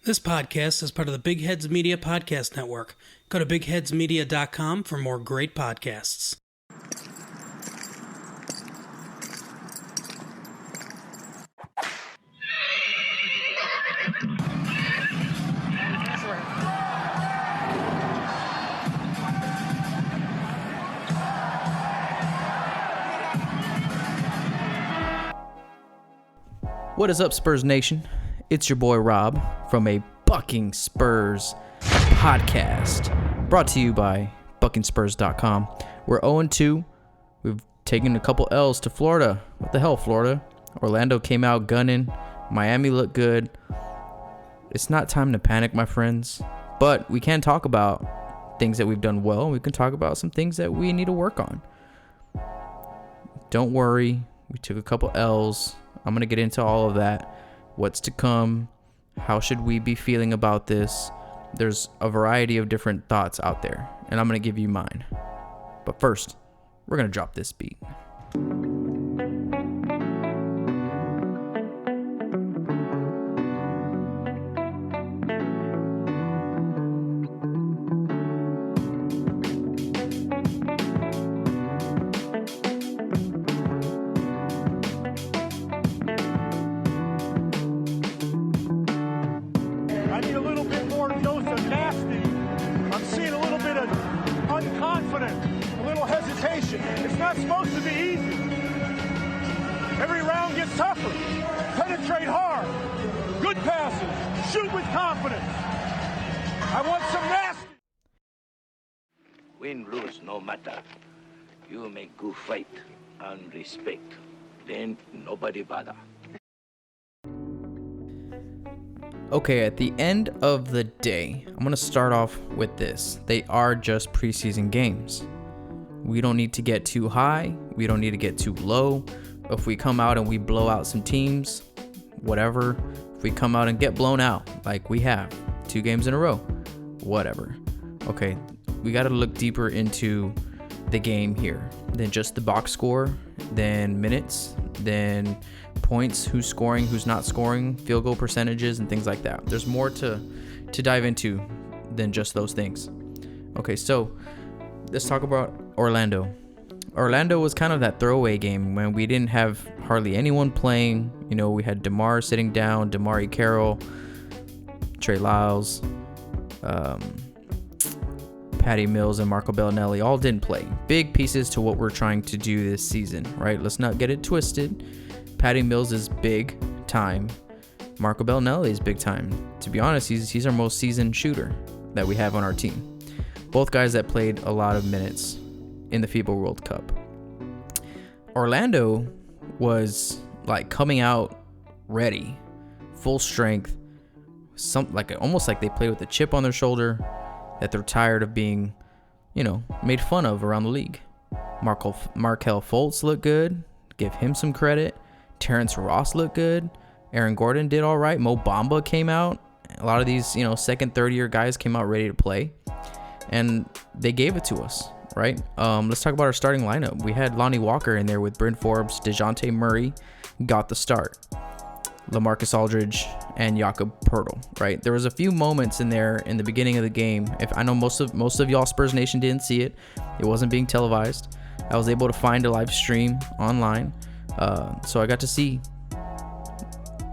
This podcast is part of the Big Heads Media Podcast Network. Go to bigheadsmedia.com for more great podcasts. What is up, Spurs Nation? It's your boy Rob from a Bucking Spurs podcast, brought to you by buckingspurs.com. We're 0-2. We've taken a couple L's to Florida. What the hell, Florida? Orlando came out gunning. Miami looked good. It's not time to panic, my friends, but we can talk about things that we've done well. We can talk about some things that we need to work on. Don't worry. We took a couple L's. I'm going to get into all of that. What's to come? How should we be feeling about this? There's a variety of different thoughts out there, and I'm going to give you mine. But first, we're going to drop this beat. It's not supposed to be easy. Every round gets tougher. Penetrate hard. Good passes. Shoot with confidence. I want some nasty. Win, lose, no matter. You make good fight and respect. Then nobody bother. Okay, at the end of the day, I'm going to start off with this. They are just preseason games. We don't need to get too high. We don't need to get too low. If we come out and we blow out some teams, whatever. If we come out and get blown out, like we have 2 games in a row, whatever. Okay, we got to look deeper into the game here than just the box score, then minutes, then points, who's scoring, who's not scoring, field goal percentages, and things like that. There's more to dive into than just those things. Okay, so let's talk about Orlando. Orlando was kind of that throwaway game when we didn't have hardly anyone playing. You know, we had DeMar sitting down, Damari Carroll, Trey Lyles, Patty Mills, and Marco Bellinelli all didn't play. Big pieces to what we're trying to do this season, right? Let's not get it twisted. Patty Mills is big time. Marco Bellinelli is big time. To be honest, he's our most seasoned shooter that we have on our team. Both guys that played a lot of minutes in the FIBA World Cup. Orlando was like coming out ready, full strength, almost like they played with a chip on their shoulder, that they're tired of being, made fun of around the league. Markel Fultz looked good. Give him some credit. Terrence Ross looked good. Aaron Gordon did all right. Mo Bamba came out. A lot of these, second, third year guys came out ready to play. And they gave it to us, right? Let's talk about our starting lineup. We had Lonnie Walker in there with Bryn Forbes. DeJounte Murray got the start. LaMarcus Aldridge and Jakob Poeltl, right? There was a few moments in there in the beginning of the game. If I know most of y'all Spurs Nation didn't see it. It wasn't being televised. I was able to find a live stream online. So I got to see.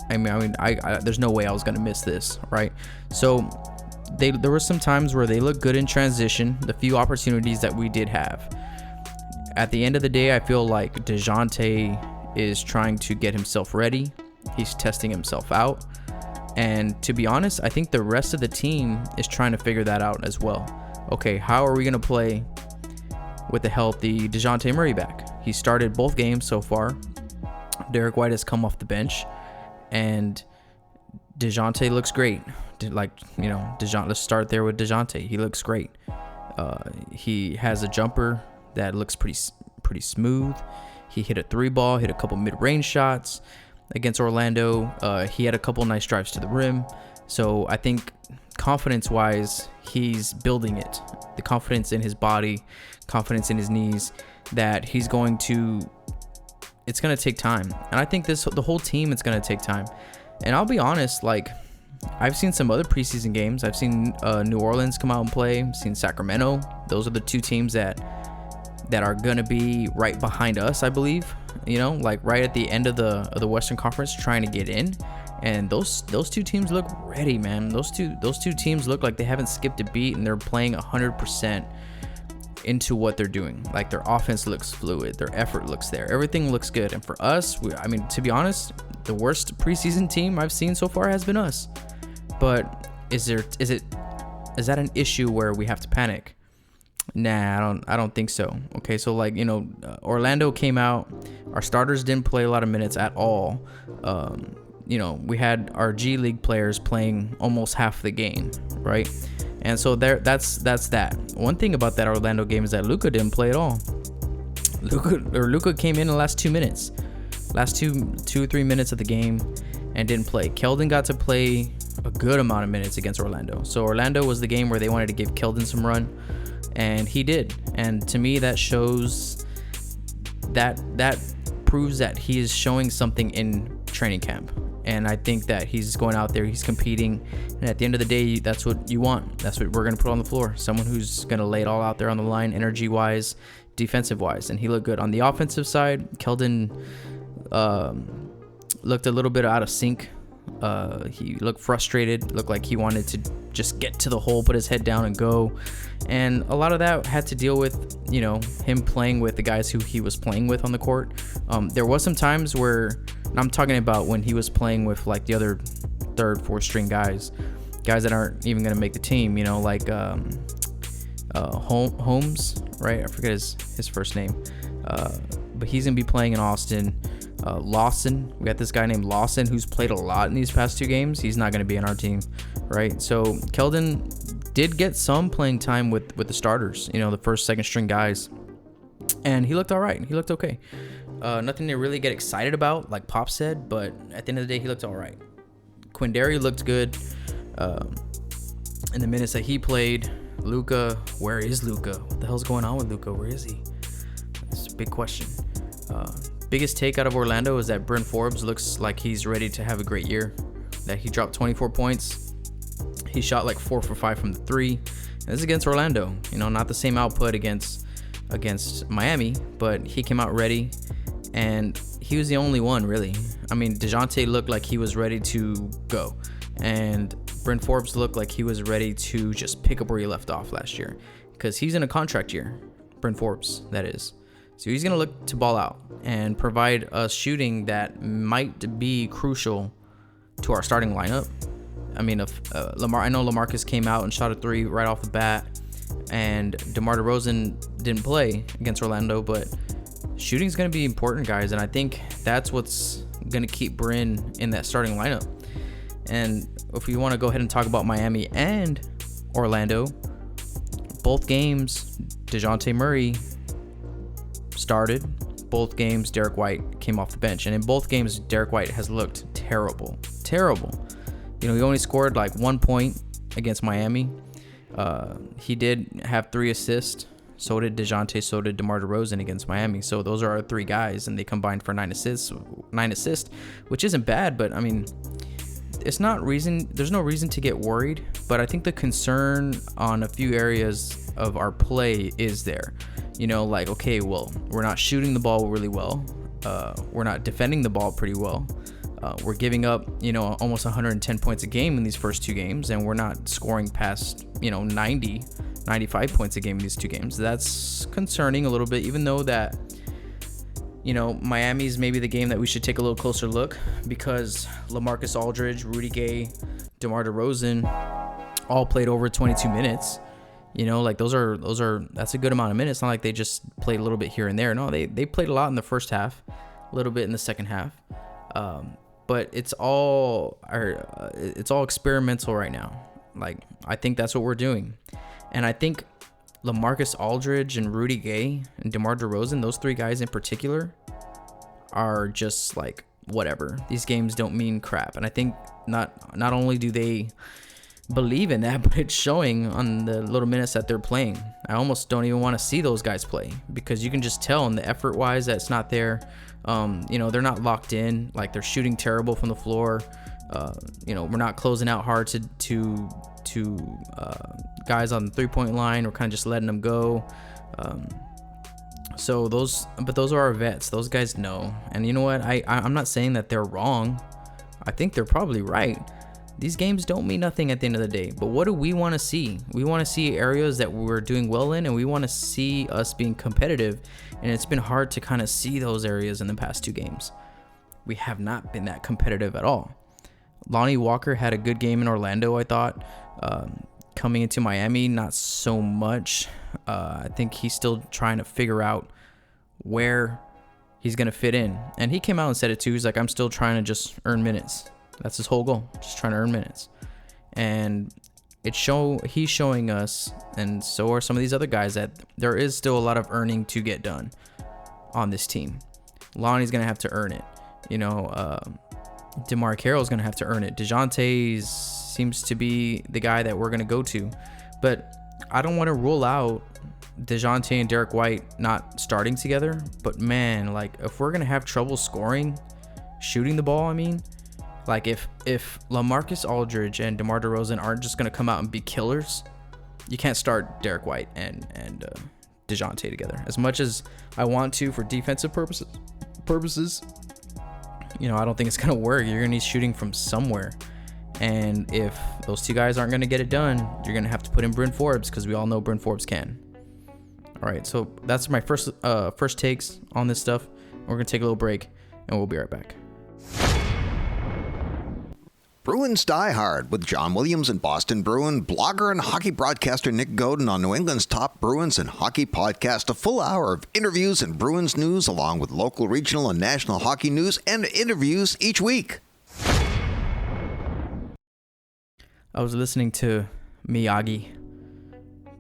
I mean, there's no way I was going to miss this, right? So there were some times where they looked good in transition, the few opportunities that we did have. At the end of the day, I feel like DeJounte is trying to get himself ready. He's testing himself out. And to be honest, I think the rest of the team is trying to figure that out as well. Okay, how are we going to play with the healthy DeJounte Murray back? He started both games so far. Derek White has come off the bench. And DeJounte looks great. Let's start there with DeJounte. He looks great. He has a jumper that looks pretty smooth. He hit a 3-ball, hit a couple mid-range shots against Orlando. He had a couple nice drives to the rim. So I think confidence-wise, he's building it. The confidence in his body, confidence in his knees, that he's going to... It's going to take time. And I think the whole team, it's going to take time. And I'll be honest, like, I've seen some other preseason games. I've seen New Orleans come out and play. I've seen Sacramento. Those are the two teams that are gonna be right behind us, I believe. You know, like right at the end of the Western Conference, trying to get in. And those two teams look ready, man. Those two teams look like they haven't skipped a beat, and they're playing 100% into what they're doing. Like their offense looks fluid, their effort looks there, everything looks good. And for us, I mean, to be honest, the worst preseason team I've seen so far has been us. But is that an issue where we have to panic? Nah, I don't think so. Okay, so like, you know, Orlando came out, our starters didn't play a lot of minutes at all. You know, we had our G League players playing almost half the game, right? And so that's that. One thing about that Orlando game is that Luka didn't play at all. Luka came in the last 2 minutes, last two or 3 minutes of the game, and didn't play. Keldon got to play a good amount of minutes against Orlando. So Orlando was the game where they wanted to give Keldon some run, and he did. And to me, that shows that proves that he is showing something in training camp. And I think that he's going out there, he's competing, and at the end of the day, that's what you want. That's what we're going to put on the floor. Someone who's going to lay it all out there on the line, energy-wise, defensive-wise. And he looked good. On the offensive side, Keldon looked a little bit out of sync. He looked frustrated, looked like he wanted to just get to the hole, put his head down and go. And a lot of that had to deal with, you know, him playing with the guys who he was playing with on the court. There was some times where, I'm talking about when he was playing with like the other third, fourth string guys that aren't even going to make the team, you know, like Holmes, right? I forget his first name. But he's going to be playing in Austin. Lawson, we got this guy named Lawson who's played a lot in these past 2 games. He's not going to be in our team, right? So Keldon did get some playing time with the starters, you know, the first, second string guys, and he looked all right. He looked okay. Nothing to really get excited about, like Pop said, but at the end of the day, he looked all right. Quindary looked good in the minutes that he played. Luka, where is Luka? What the hell's going on with Luka? Where is he? That's a big question. Biggest take out of Orlando is that Bryn Forbes looks like he's ready to have a great year. That he dropped 24 points. He shot like 4 for 5 from the 3. And this is against Orlando. You know, not the same output against Miami, but he came out ready, and he was the only one really. I mean, DeJounte looked like he was ready to go, and Bryn Forbes looked like he was ready to just pick up where he left off last year, because he's in a contract year. Bryn Forbes, that is. So he's going to look to ball out and provide a shooting that might be crucial to our starting lineup. I mean, if I know LaMarcus came out and shot a 3 right off the bat, and DeMar DeRozan didn't play against Orlando, but shooting is going to be important, guys, and I think that's what's going to keep Bryn in that starting lineup. And if we want to go ahead and talk about Miami and Orlando, both games, DeJounte Murray started. Both games, Derek White came off the bench, and in both games, Derek White has looked terrible. You know, he only scored like 1 point against Miami. He did have 3 assists. So did DeJounte. So did DeMar DeRozan against Miami. So those are our 3 guys, and they combined for 9 assists, which isn't bad. But I mean, there's no reason to get worried. But I think the concern on a few areas of our play is there. You know, like, okay, well, we're not shooting the ball really well. We're not defending the ball pretty well. We're giving up, you know, almost 110 points a game in these first 2 games, and we're not scoring past, you know, 90, 95 points a game in these 2 games. That's concerning a little bit, even though that, you know, Miami's maybe the game that we should take a little closer look, because LaMarcus Aldridge, Rudy Gay, DeMar DeRozan all played over 22 minutes. You know, like that's a good amount of minutes. It's not like they just played a little bit here and there. No, they played a lot in the first half, a little bit in the second half. But it's all experimental right now. Like, I think that's what we're doing. And I think LaMarcus Aldridge and Rudy Gay and DeMar DeRozan, those 3 guys in particular, are just like, whatever. These games don't mean crap. And I think not only do they believe in that, but it's showing on the little minutes that they're playing. I almost don't even want to see those guys play, because you can just tell in the effort wise that it's not there. You know, they're not locked in. Like, they're shooting terrible from the floor. We're not closing out hard to guys on the 3-point line. We're kind of just letting them go. Those are our vets. Those guys know. And you know what? I'm not saying that they're wrong. I think they're probably right. These games don't mean nothing at the end of the day. But what do we want to see? We want to see areas that we're doing well in, and we want to see us being competitive. And it's been hard to kind of see those areas in the past 2 games. We have not been that competitive at all. Lonnie Walker had a good game in Orlando, I thought. Coming into Miami, not so much. I think he's still trying to figure out where he's going to fit in. And he came out and said it too. He's like, I'm still trying to just earn minutes. That's his whole goal, just trying to earn minutes. And he's showing us, and so are some of these other guys, that there is still a lot of earning to get done on this team. Lonnie's going to have to earn it. DeMar Carroll's going to have to earn it. DeJounte seems to be the guy that we're going to go to. But I don't want to rule out DeJounte and Derek White not starting together. But man, like, if we're going to have trouble shooting the ball, like if LaMarcus Aldridge and DeMar DeRozan aren't just going to come out and be killers, you can't start Derek White and DeJounte together. As much as I want to for defensive purposes, I don't think it's going to work. You're going to need shooting from somewhere. And if those 2 guys aren't going to get it done, you're going to have to put in Bryn Forbes, because we all know Bryn Forbes can. All right, so that's my first takes on this stuff. We're going to take a little break, and we'll be right back. Bruins Die Hard with John Williams and Boston Bruin, blogger and hockey broadcaster Nick Godin on New England's top Bruins and hockey podcast. A full hour of interviews and Bruins news, along with local, regional, and national hockey news and interviews each week. I was listening to Miyagi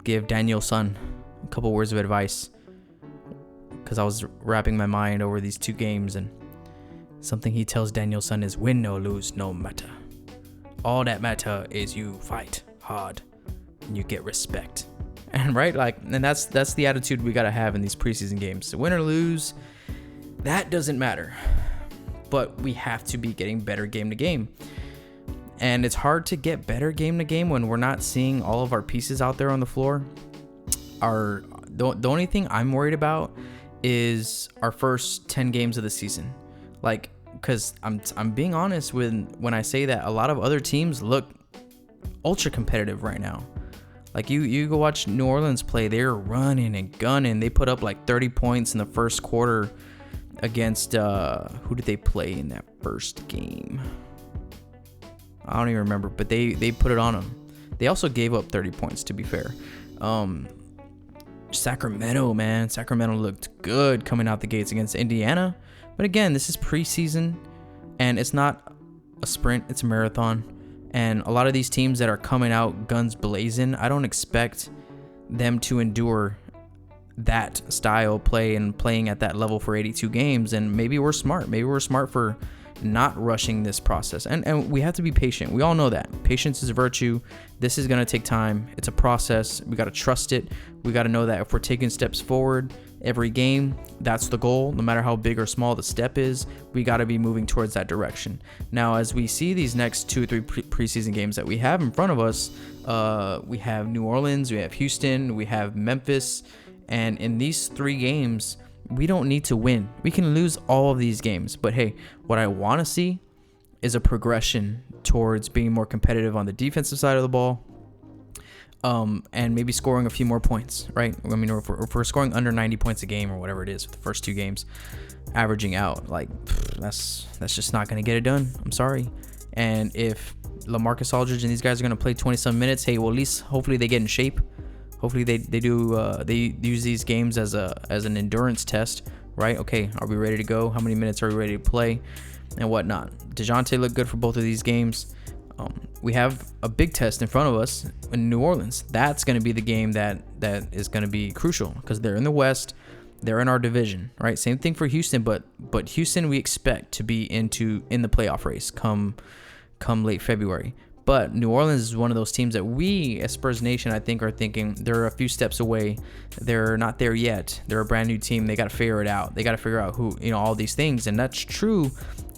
give Daniel-san a couple words of advice, because I was wrapping my mind over these 2 games, and something he tells Daniel-san is, win or lose, no matter. All that matter is you fight hard and you get respect. And right, and that's the attitude we got to have in these preseason games. So win or lose, that doesn't matter. But we have to be getting better game to game. And it's hard to get better game to game when we're not seeing all of our pieces out there on the floor. The only thing I'm worried about is our first 10 games of the season. Because I'm being honest when I say that a lot of other teams look ultra competitive right now. Like you go watch New Orleans play, they're running and gunning. They put up like 30 points in the first quarter against who did they play in that first game? I don't even remember, but they put it on them. They also gave up 30 points, to be fair. Sacramento looked good coming out the gates against Indiana. But again, this is preseason, and it's not a sprint, it's a marathon. And a lot of these teams that are coming out guns blazing, I don't expect them to endure that style play and playing at that level for 82 games. And maybe we're smart. Maybe we're smart for not rushing this process. And we have to be patient. We all know that. Patience is a virtue. This is going to take time. It's a process. We got to trust it. We got to know that if we're taking steps forward every game, that's the goal. No matter how big or small the step is, we got to be moving towards that direction. Now, as we see these next 2 or 3 preseason games that we have in front of us, we have New Orleans, we have Houston, we have Memphis. And in these 3 games, we don't need to win. We can lose all of these games. But hey, what I want to see is a progression towards being more competitive on the defensive side of the ball. And maybe scoring a few more points, right? I mean, if we're scoring under 90 points a game or whatever it is for the first 2 games, averaging out, that's just not going to get it done. I'm sorry. And if LaMarcus Aldridge and these guys are going to play 20-some minutes, hey, well, at least hopefully they get in shape. Hopefully they use these games as an endurance test, right? Okay, are we ready to go? How many minutes are we ready to play, and whatnot? DeJounte looked good for both of these games. We have a big test in front of us in New Orleans. That's going to be the game that is going to be crucial, because they're in the West, they're in our division, right? Same thing for Houston, but Houston we expect to be in the playoff race come late February. But New Orleans is one of those teams that we, as Spurs Nation, I think, are thinking they're a few steps away. They're not there yet. They're a brand new team. They got to figure it out. They got to figure out who, all these things. And that's true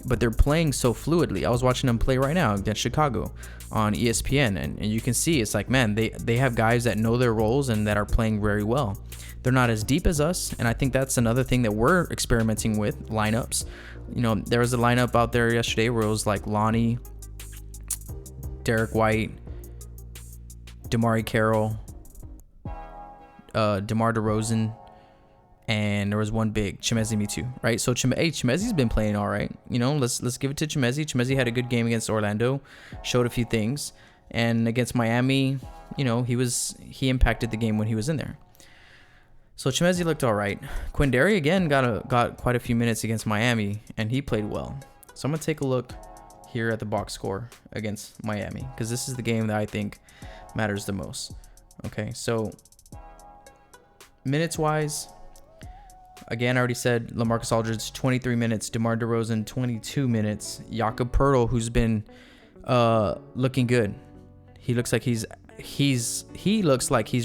but they're playing so fluidly. I was watching them play right now against Chicago on ESPN, and you can see it's like, man, they have guys that know their roles and that are playing very well. They're not as deep as us, and I think that's another thing that we're experimenting with, lineups. You know, there was a lineup out there yesterday where it was like Lonnie, Derek White, Damari Carroll, DeMar DeRozan, and there was one big, Chimezie Metu, right? So Chimezi's been playing all right. You know, let's give it to Chimezie. Chimezie had a good game against Orlando, showed a few things, and against Miami, you know, he impacted the game when he was in there. So Chimezie looked all right. Quindary again got quite a few minutes against Miami, and he played well. So I'm gonna take a look here at the box score against Miami, because this is the game that I think matters the most. Okay, so minutes wise, again, I already said LaMarcus Aldridge 23 minutes, DeMar DeRozan 22 minutes, Jakob Poeltl, who's been looking good. He looks like he's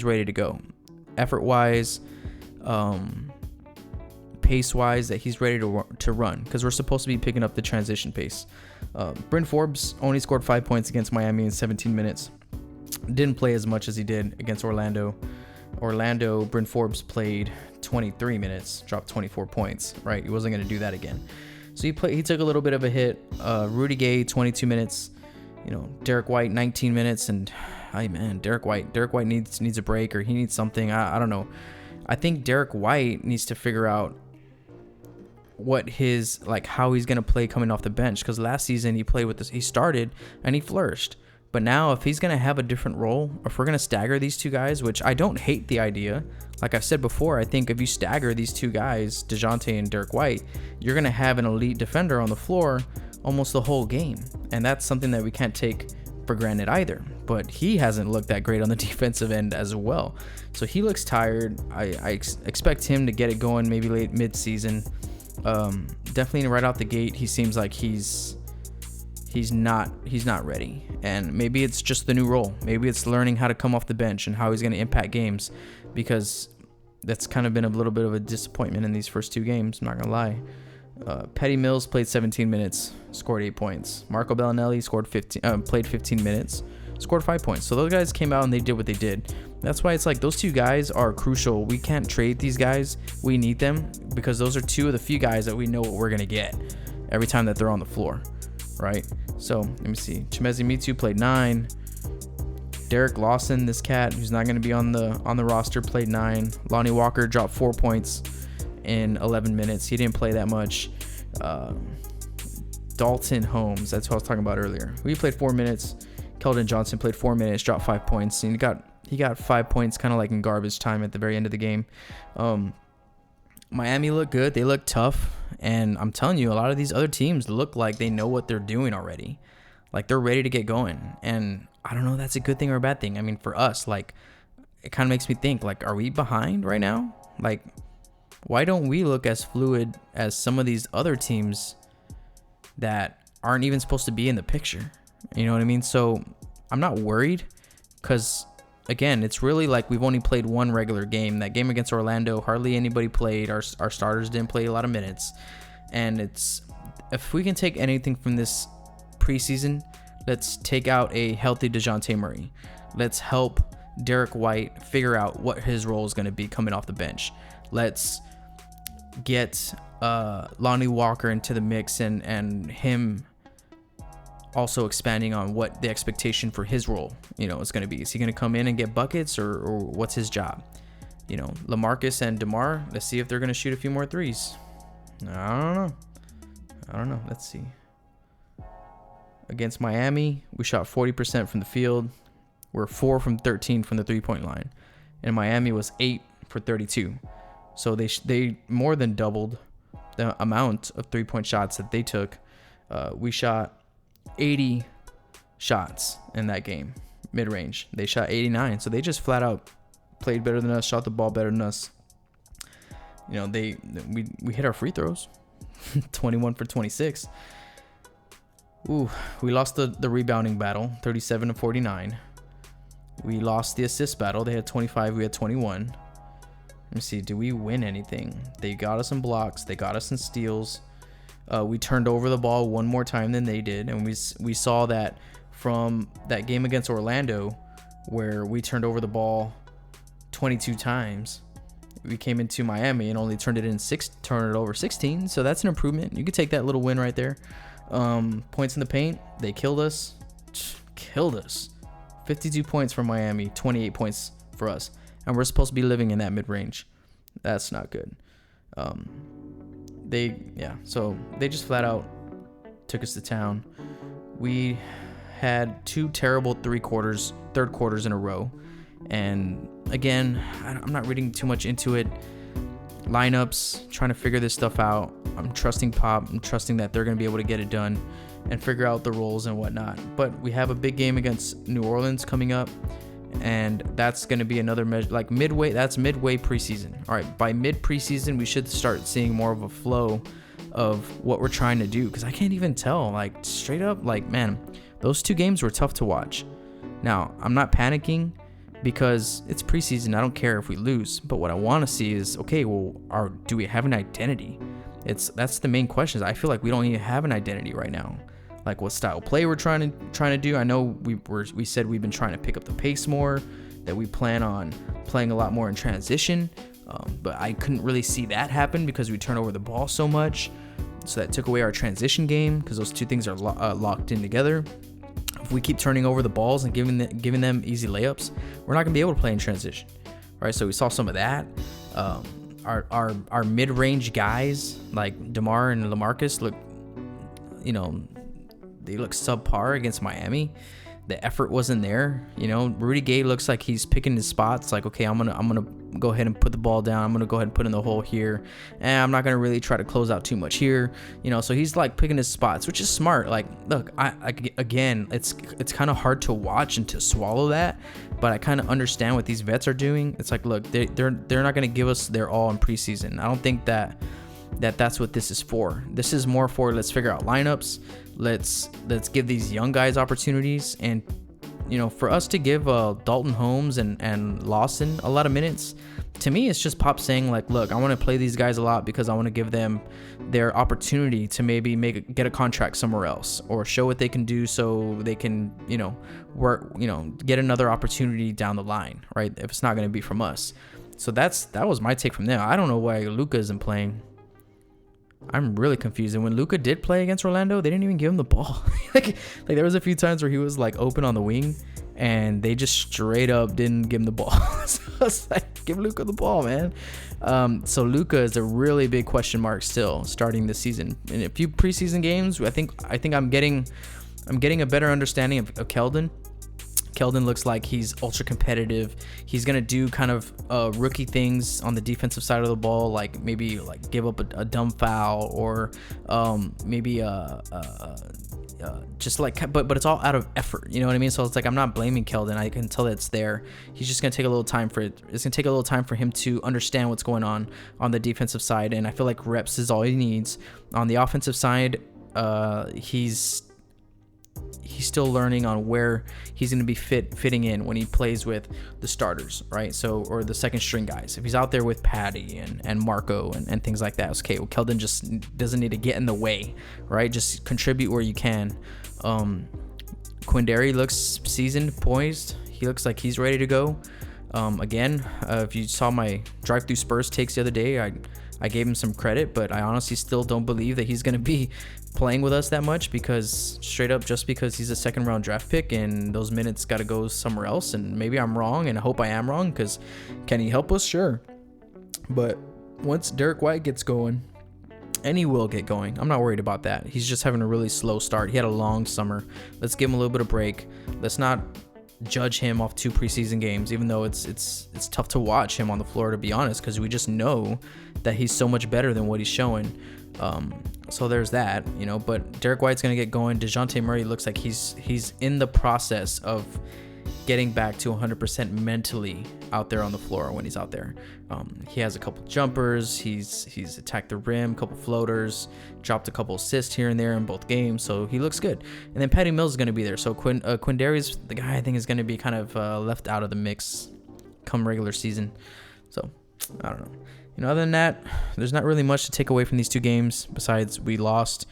ready to go. Effort wise, pace wise, that he's ready to run, because we're supposed to be picking up the transition pace. Bryn Forbes only scored 5 points against Miami in 17 minutes. Didn't play as much as he did against Orlando. Bryn Forbes played 23 minutes, dropped 24 points, right? He wasn't going to do that again. So he took a little bit of a hit. Rudy Gay, 22 minutes. You know, Derek White, 19 minutes. And, Derek White needs a break, or he needs something. I don't know. I think Derek White needs to figure out how he's going to play coming off the bench. Because last season he started and he flourished. But now, if he's going to have a different role, or if we're going to stagger these two guys, which I don't hate the idea. Like I've said before, I think if you stagger these two guys, DeJounte and Derek White, you're going to have an elite defender on the floor almost the whole game. And that's something that we can't take for granted either. But he hasn't looked that great on the defensive end as well. So he looks tired. I expect him to get it going maybe late mid-season. Definitely right out the gate, he seems like he's not ready, and maybe it's just the new role. Maybe it's learning how to come off the bench and how he's going to impact games, because that's kind of been a little bit of a disappointment in these first two games. I'm not gonna lie. Patty Mills played 17 minutes, scored 8 points. Marco Bellinelli played 15 minutes, scored 5 points. So those guys came out and they did what they did. That's why it's like those two guys are crucial. We can't trade these guys. We need them, because those are two of the few guys that we know what we're gonna get every time that they're on the floor. Right, so let me see. Chimezie Metu played 9. Derek Lawson, this cat who's not going to be on the roster, played 9. Lonnie Walker dropped 4 points in 11 minutes. He didn't play that much. Dalton Holmes, that's who I was talking about earlier. He played 4 minutes. Keldon Johnson played 4 minutes, dropped 5 points. And he got 5 points kind of like in garbage time at the very end of the game. Miami looked good. They looked tough. And I'm telling you, a lot of these other teams look like they know what they're doing already. Like, they're ready to get going. And I don't know if that's a good thing or a bad thing. I mean, for us, like, it kind of makes me think, like, are we behind right now? Like, why don't we look as fluid as some of these other teams that aren't even supposed to be in the picture? You know what I mean? So I'm not worried, because again, it's really like we've only played one regular game. That game against Orlando, hardly anybody played. Our starters didn't play a lot of minutes. And if we can take anything from this preseason, let's take out a healthy DeJounte Murray. Let's help Derek White figure out what his role is going to be coming off the bench. Let's get Lonnie Walker into the mix, and him also expanding on what the expectation for his role, is going to be. Is he going to come in and get buckets, or what's his job? LaMarcus and DeMar, let's see if they're going to shoot a few more threes. I don't know. Let's see. Against Miami, we shot 40% from the field. We're 4 from 13 from the three-point line. And Miami was 8 for 32. So they more than doubled the amount of three-point shots that they took. We shot 80 shots in that game, mid-range. They shot 89, so they just flat out played better than us, shot the ball better than us. We hit our free throws, 21 for 26. Ooh, we lost the rebounding battle, 37 to 49. We lost the assist battle. They had 25, we had 21. Let me see, did we win anything? They got us in blocks, they got us in steals. We turned over the ball one more time than they did, and we saw that from that game against Orlando, where we turned over the ball 22 times. We came into Miami and only turned it over 16. So that's an improvement. You could take that little win right there. Points in the paint, they killed us. 52 points for Miami, 28 points for us, and we're supposed to be living in that mid-range. That's not good. So they just flat out took us to town. We had 2 terrible third quarters in a row. And again, I'm not reading too much into it. Lineups, trying to figure this stuff out. I'm trusting Pop. I'm trusting that they're going to be able to get it done and figure out the roles and whatnot. But we have a big game against New Orleans coming up, and that's going to be another measure, like midway. That's midway preseason. All right, by mid preseason, we should start seeing more of a flow of what we're trying to do, because I can't even tell, like, straight up, like, man, those 2 games were tough to watch. Now, I'm not panicking because it's preseason. I don't care if we lose, but what I want to see is, okay, well, do we have an identity? That's the main question. I feel like we don't even have an identity right now. Like, what style play we're trying to do. I know we said we've been trying to pick up the pace more, that we plan on playing a lot more in transition, but I couldn't really see that happen because we turn over the ball so much. So that took away our transition game, because those 2 things are locked in together. If we keep turning over the balls and giving them easy layups, we're not gonna be able to play in transition. All right, so we saw some of that. Our mid-range guys like DeMar and LaMarcus they look subpar against Miami. The effort wasn't there. Rudy Gay looks like he's picking his spots. Like, okay, I'm gonna go ahead and put the ball down. I'm gonna go ahead and put in the hole here, and I'm not gonna really try to close out too much here. So he's like picking his spots, which is smart. Like, look, again, it's kind of hard to watch and to swallow that, but I kind of understand what these vets are doing. It's like, look, they're not gonna give us their all in preseason. I don't think that's what this is for. This is more for, let's figure out lineups. Let's give these young guys opportunities, and for us to give Dalton Holmes and Lawson a lot of minutes, to me, it's just Pop saying, like, look, I want to play these guys a lot because I want to give them their opportunity to maybe get a contract somewhere else, or show what they can do so they can, work, get another opportunity down the line, right? If it's not going to be from us. So that was my take from there. I don't know why Luka isn't playing. I'm really confused. And when Luka did play against Orlando, they didn't even give him the ball. like there was a few times where he was like open on the wing, and they just straight up didn't give him the ball. So I was like, give Luka the ball, man. So Luka is a really big question mark still starting this season. In a few preseason games, I think I'm getting a better understanding of Keldon. Keldon looks like he's ultra competitive. He's gonna do kind of rookie things on the defensive side of the ball, like maybe like give up a dumb foul, or maybe just like, but it's all out of effort. You know what I mean? So it's like, I'm not blaming Keldon. I can tell that it's there. He's just gonna take a little time for it. It's gonna take a little time for him to understand what's going on the defensive side, and I feel like reps is all he needs. On the offensive side, he's still learning on where he's going to be fitting in when he plays with the starters, right? So, or the second string guys. If he's out there with Patty and Marco and things like that, it's okay. Well, Keldon just doesn't need to get in the way, right? Just contribute where you can. Quindary looks seasoned, poised. He looks like he's ready to go. Again, if you saw my drive through Spurs takes the other day, I gave him some credit, but I honestly still don't believe that he's going to be playing with us that much, because straight up, just because he's a 2nd round draft pick and those minutes got to go somewhere else. And maybe I'm wrong, and I hope I am wrong, because can he help us? Sure. But once Derek White gets going, and he will get going, I'm not worried about that. He's just having a really slow start. He had a long summer. Let's give him a little bit of break. Let's not judge him off 2 preseason games, even though it's tough to watch him on the floor, to be honest, because we just know that he's so much better than what he's showing. So there's that, but Derek White's going to get going. DeJounte Murray looks like he's in the process of getting back to 100% mentally out there on the floor when he's out there. He has a couple jumpers. He's attacked the rim, a couple floaters, dropped a couple assists here and there in both games. So he looks good. And then Patty Mills is going to be there. So Quindary's the guy I think is going to be kind of left out of the mix come regular season. So I don't know. Other than that, there's not really much to take away from these 2 games besides we lost.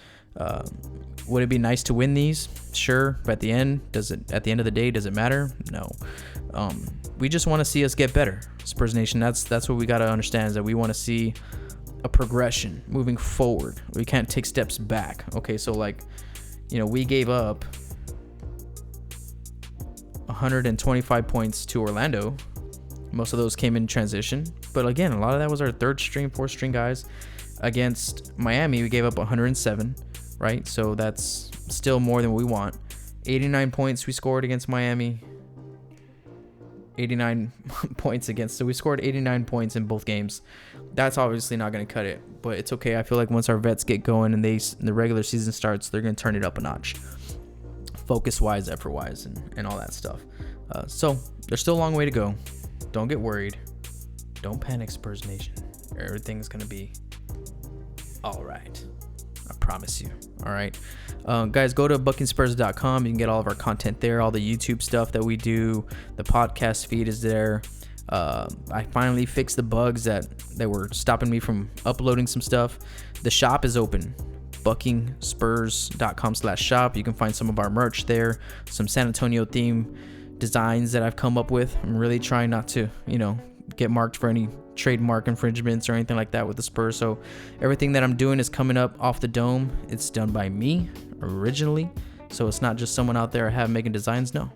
Would it be nice to win these? Sure, but at the end of the day, does it matter? No. We just want to see us get better. Spurs Nation, that's what we got to understand, is that we want to see a progression moving forward. We can't take steps back. Okay, so we gave up 125 points to Orlando. Most of those came in transition. But again, a lot of that was our 3rd string, 4th string guys. Against Miami, we gave up 107, right? So that's still more than we want. 89 points we scored against Miami. 89 points against. So we scored 89 points in both games. That's obviously not going to cut it. But it's okay. I feel like once our vets get going and the regular season starts, they're going to turn it up a notch. Focus-wise, effort-wise, and all that stuff. So there's still a long way to go. Don't get worried. Don't panic, Spurs Nation. Everything's going to be all right. I promise you. All right. Guys, go to bookingspurs.com. You can get all of our content there, all the YouTube stuff that we do. The podcast feed is there. I finally fixed the bugs that were stopping me from uploading some stuff. The shop is open. bookingspurs.com/shop. You can find some of our merch there. Some San Antonio theme designs that I've come up with. I'm really trying not to, get marked for any trademark infringements or anything like that with the Spurs. So everything that I'm doing is coming up off the dome. It's done by me originally. So it's not just someone out there I have making designs. No,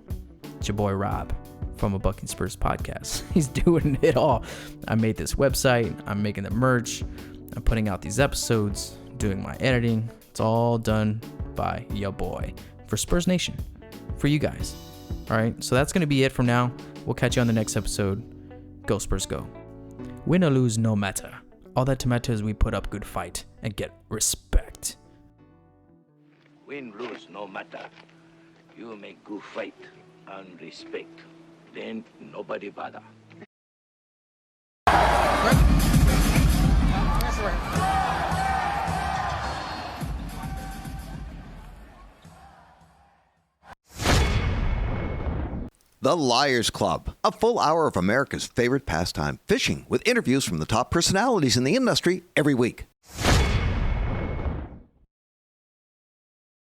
it's your boy Rob from a Bucking Spurs podcast. He's doing it all. I made this website. I'm making the merch. I'm putting out these episodes, doing my editing. It's all done by your boy for Spurs Nation, for you guys. All right, so that's going to be it from now. We'll catch you on the next episode. Go Spurs, go. Win or lose, no matter. All that matters is we put up good fight and get respect. Win, lose, no matter. You make good fight and respect. Then nobody bother. The Liars Club, a full hour of America's favorite pastime, fishing, with interviews from the top personalities in the industry every week.